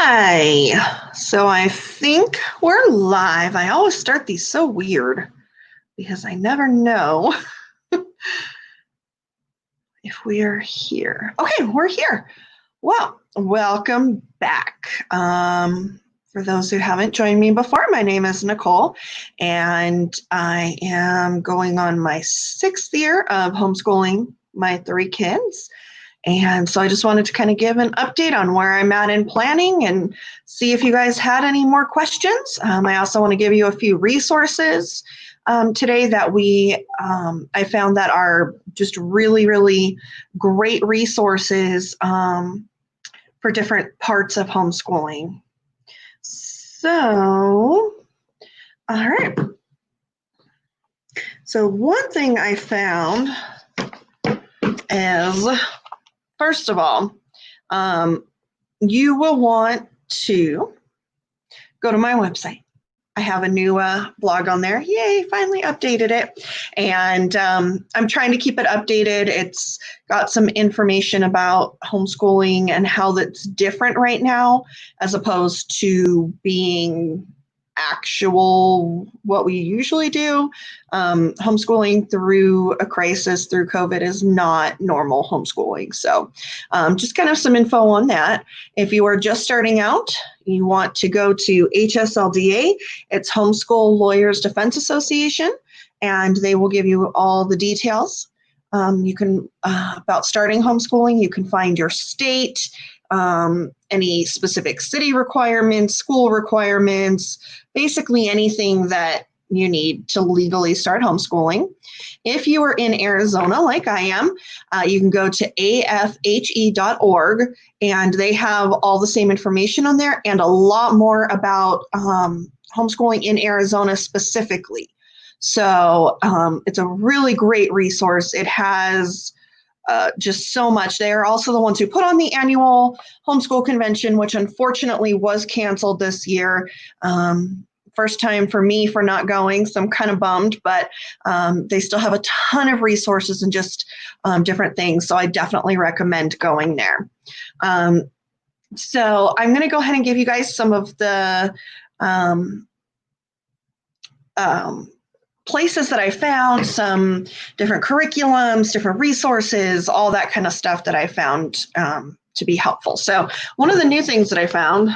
Hi. So I think we're live. I always start these so weird because I never know if we are here. Okay, we're here. Well, welcome back. For those who haven't joined me before, my name is Nicole, and I am going on my 6th year of homeschooling my 3 kids. And so I just wanted to kind of give an update on where I'm at in planning and see if you guys had any more questions. I also want to give you a few resources today that I found that are just really, really great resources for different parts of homeschooling. So, all right. So one thing I found is, first of all, you will want to go to my website. I have a new blog on there. Yay, finally updated it. And I'm trying to keep it updated. It's got some information about homeschooling and how that's different right now, as opposed to being actual what we usually do. Homeschooling through a crisis, through COVID, is not normal homeschooling. So just kind of some info on that. If you are just starting out, you want to go to HSLDA. It's Homeschool Lawyers Defense Association, and they will give you all the details. You can about starting homeschooling. You can find your state, any specific city requirements, school requirements, basically anything that you need to legally start homeschooling. If you are in Arizona, like I am, you can go to afhe.org, and they have all the same information on there and a lot more about homeschooling in Arizona specifically. So it's a really great resource. It has just so much. They are also the ones who put on the annual homeschool convention, which unfortunately was canceled this year. First time for me for not going, so I'm kind of bummed, but they still have a ton of resources and just different things. So I definitely recommend going there. So I'm going to go ahead and give you guys some of the places that I found, some different curriculums, different resources, all that kind of stuff that I found to be helpful. So one of the new things that I found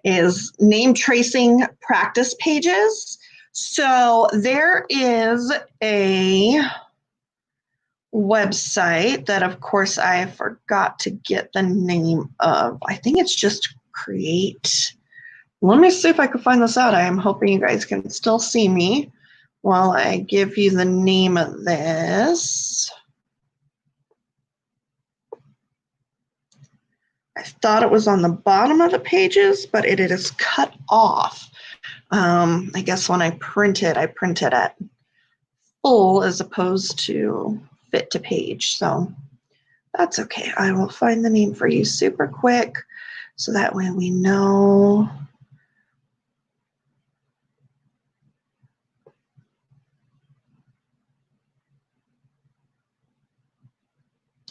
is name tracing practice pages. So there is a website that, of course, I forgot to get the name of. I think it's just Create. Let me see if I can find this out. I am hoping you guys can still see me while I give you the name of this. I thought it was on the bottom of the pages, but it is cut off. I guess when I print it at full as opposed to fit to page. So that's okay. I will find the name for you super quick so that way we know.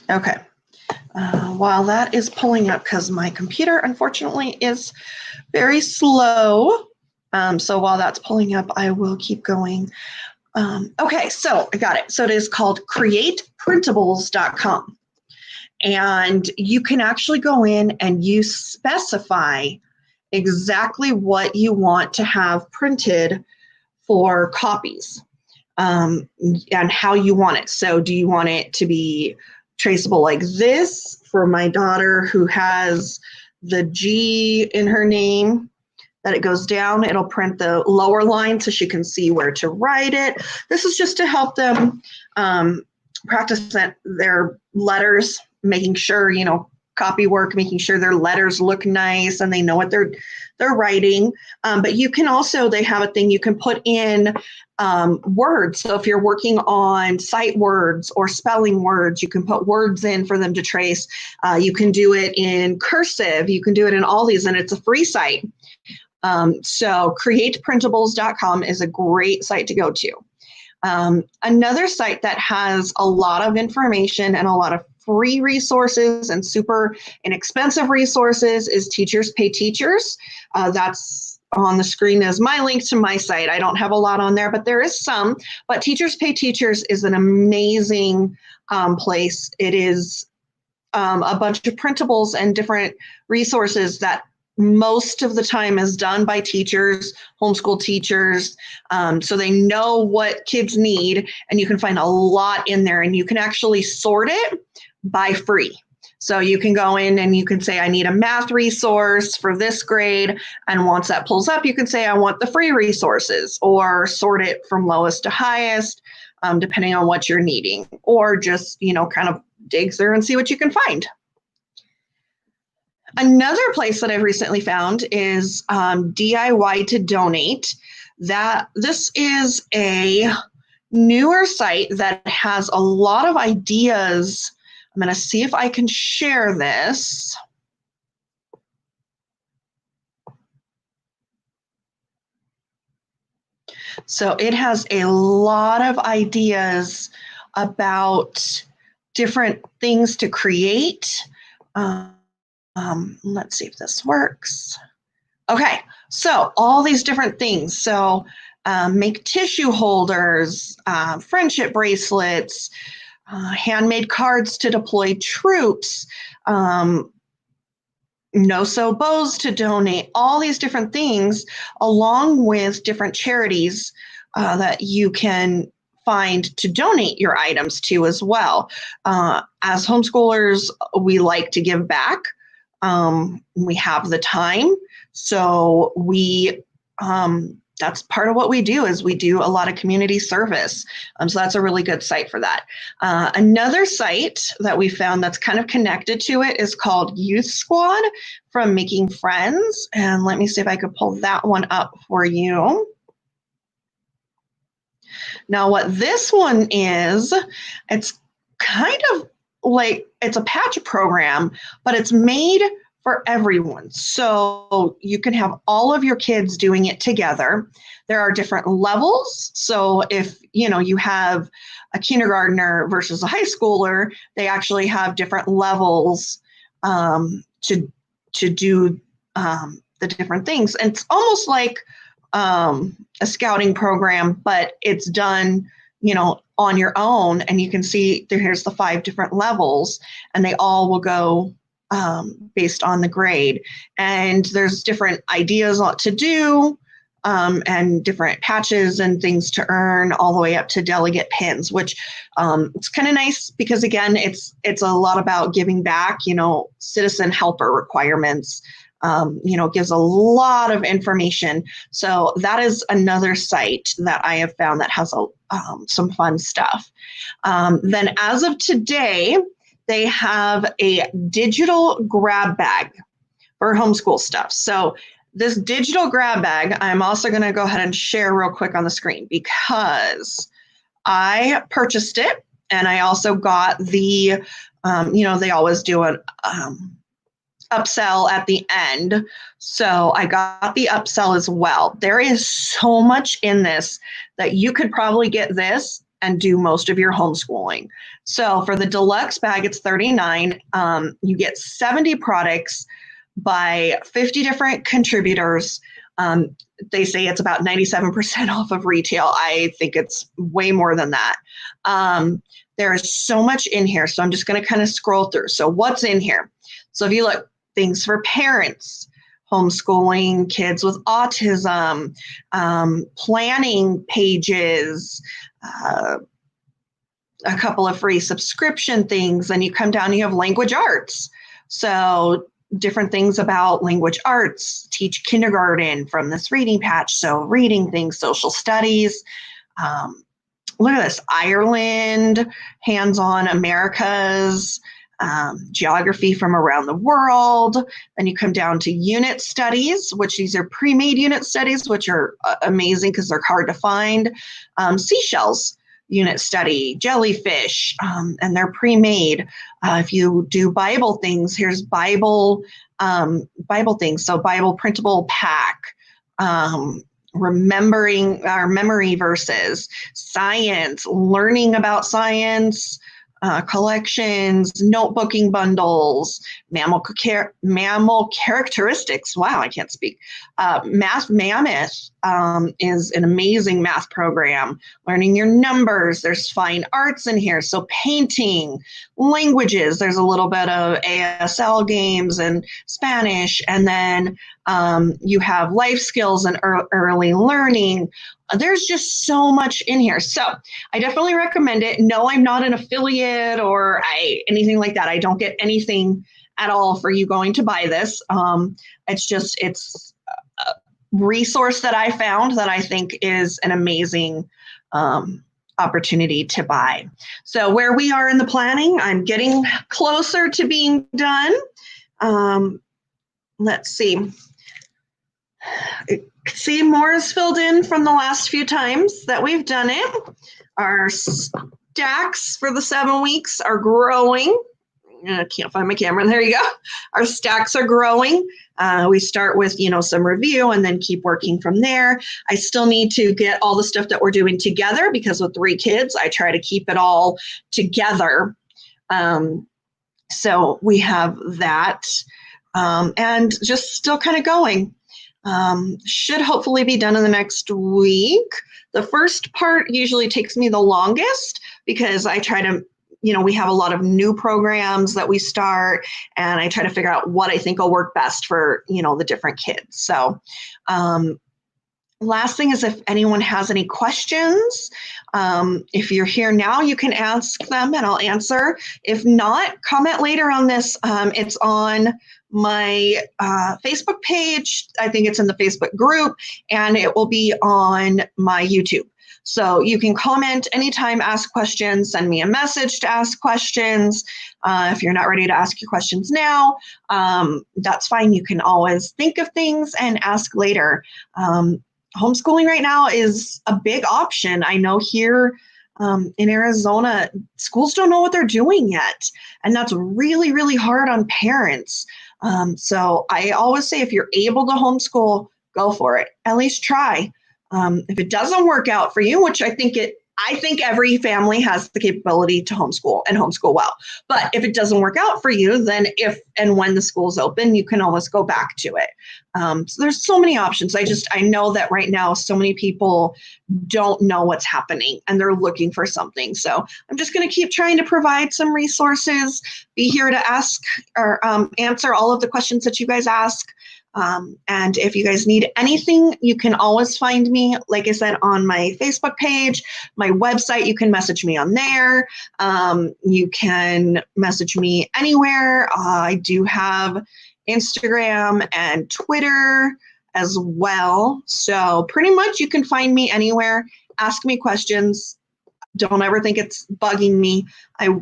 Okay. While that is pulling up, because my computer unfortunately is very slow, so while that's pulling up, I will keep going. Okay, so I got it. So it is called createprintables.com, and you can actually go in and you specify exactly what you want to have printed for copies, and how you want it. So do you want it to be traceable like this for my daughter who has the G in her name, that it goes down, it'll print the lower line so she can see where to write it. This is just to help them practice their letters, making sure, copy work, making sure their letters look nice and they know what they're writing. But you can also, they have a thing you can put in words. So if you're working on sight words or spelling words, you can put words in for them to trace. You can do it in cursive. You can do it in all these, and it's a free site. So createprintables.com is a great site to go to. Another site that has a lot of information and a lot of free resources and super inexpensive resources is Teachers Pay Teachers. That's on the screen as my link to my site. I don't have a lot on there, but there is some. But Teachers Pay Teachers is an amazing place. It is a bunch of printables and different resources that most of the time is done by teachers, homeschool teachers, so they know what kids need, and you can find a lot in there, and you can actually sort it by free. So you can go in and you can say, I need a math resource for this grade, and once that pulls up, you can say, I want the free resources, or sort it from lowest to highest, depending on what you're needing, or just, kind of dig through and see what you can find. Another place that I've recently found is DIY to Donate. This is a newer site that has a lot of ideas. I'm going to see if I can share this. So it has a lot of ideas about different things to create. Let's see if this works. Okay, so all these different things. So make tissue holders, friendship bracelets, handmade cards to deploy troops, no-sew bows to donate, all these different things, along with different charities that you can find to donate your items to as well. As homeschoolers, we like to give back. We have the time, so that's part of what we do, is we do a lot of community service. So that's a really good site for that. Another site that we found that's kind of connected to it is called Youth Squad from Making Friends. And let me see if I could pull that one up for you. Now what this one is, it's kind of like, it's a patch program, but it's made for everyone. So you can have all of your kids doing it together. There are different levels. So if you have a kindergartner versus a high schooler, they actually have different levels to do the different things. And it's almost like a scouting program, but it's done on your own, and you can see here's the 5 different levels, and they all will go based on the grade. And there's different ideas on what to do, and different patches and things to earn, all the way up to delegate pins, which it's kind of nice because, again, it's a lot about giving back, citizen helper requirements. Gives a lot of information. So that is another site that I have found that has some fun stuff. Then as of today, they have a digital grab bag for homeschool stuff. So this digital grab bag, I'm also going to go ahead and share real quick on the screen because I purchased it, and I also got the, they always do an upsell at the end. So I got the upsell as well. There is so much in this that you could probably get this and do most of your homeschooling. So for the deluxe bag, it's $39. You get 70 products by 50 different contributors. They say it's about 97% off of retail. I think it's way more than that. There is so much in here. So I'm just going to kind of scroll through. So what's in here? So if you look, things for parents, homeschooling kids with autism, planning pages, a couple of free subscription things. Then you come down, you have language arts. So different things about language arts, teach kindergarten from this reading patch. So reading things, social studies. Look at this, Ireland, hands-on Americas, geography from around the world. Then you come down to unit studies, which these are pre-made unit studies, which are amazing because they're hard to find. Seashells unit study, jellyfish, and they're pre-made. If you do Bible things, here's Bible things. So Bible printable pack, remembering our memory verses, science, learning about science, collections, notebooking bundles, mammal characteristics. Wow, I can't speak. Math Mammoth is an amazing math program. Learning your numbers. There's fine arts in here. So painting, languages. There's a little bit of ASL games and Spanish. And then you have life skills and early learning. There's just so much in here. So I definitely recommend it. No, I'm not an affiliate or anything like that. I don't get anything at all for you going to buy this. It's a resource that I found that I think is an amazing opportunity to buy. So where we are in the planning, I'm getting closer to being done. Let's see. See, more is filled in from the last few times that we've done it. Our stacks for the 7 weeks are growing. I can't find my camera. There you go. Our stacks are growing. We start with, some review and then keep working from there. I still need to get all the stuff that we're doing together because with 3 kids, I try to keep it all together. So we have that and just still kind of going. Should hopefully be done in the next week. The first part usually takes me the longest because I try to, we have a lot of new programs that we start and I try to figure out what I think will work best for, the different kids. So, last thing is if anyone has any questions, if you're here now, you can ask them and I'll answer. If not, comment later on this. It's on my Facebook page. I think it's in the Facebook group and it will be on my YouTube. So you can comment anytime, ask questions, send me a message to ask questions. If you're not ready to ask your questions now, that's fine. You can always think of things and ask later. Homeschooling right now is a big option. I know here in Arizona, schools don't know what they're doing yet. And that's really, really hard on parents. So I always say if you're able to homeschool, go for it. At least try. If it doesn't work out for you, which I think every family has the capability to homeschool and homeschool well. But if it doesn't work out for you, then if and when the school's open, you can always go back to it. So there's so many options. I know that right now, so many people don't know what's happening and they're looking for something. So I'm just going to keep trying to provide some resources, be here to ask or answer all of the questions that you guys ask. And if you guys need anything, you can always find me, like I said, on my Facebook page, my website. You can message me on there. You can message me anywhere. I do have Instagram and Twitter as well. So pretty much you can find me anywhere. Ask me questions. Don't ever think it's bugging me. I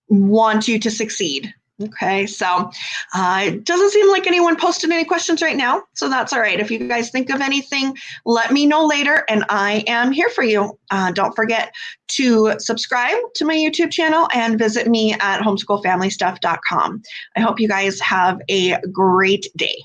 want you to succeed. Okay, so it doesn't seem like anyone posted any questions right now, so that's all right. If you guys think of anything, let me know later, and I am here for you. Don't forget to subscribe to my YouTube channel and visit me at homeschoolfamilystuff.com. I hope you guys have a great day.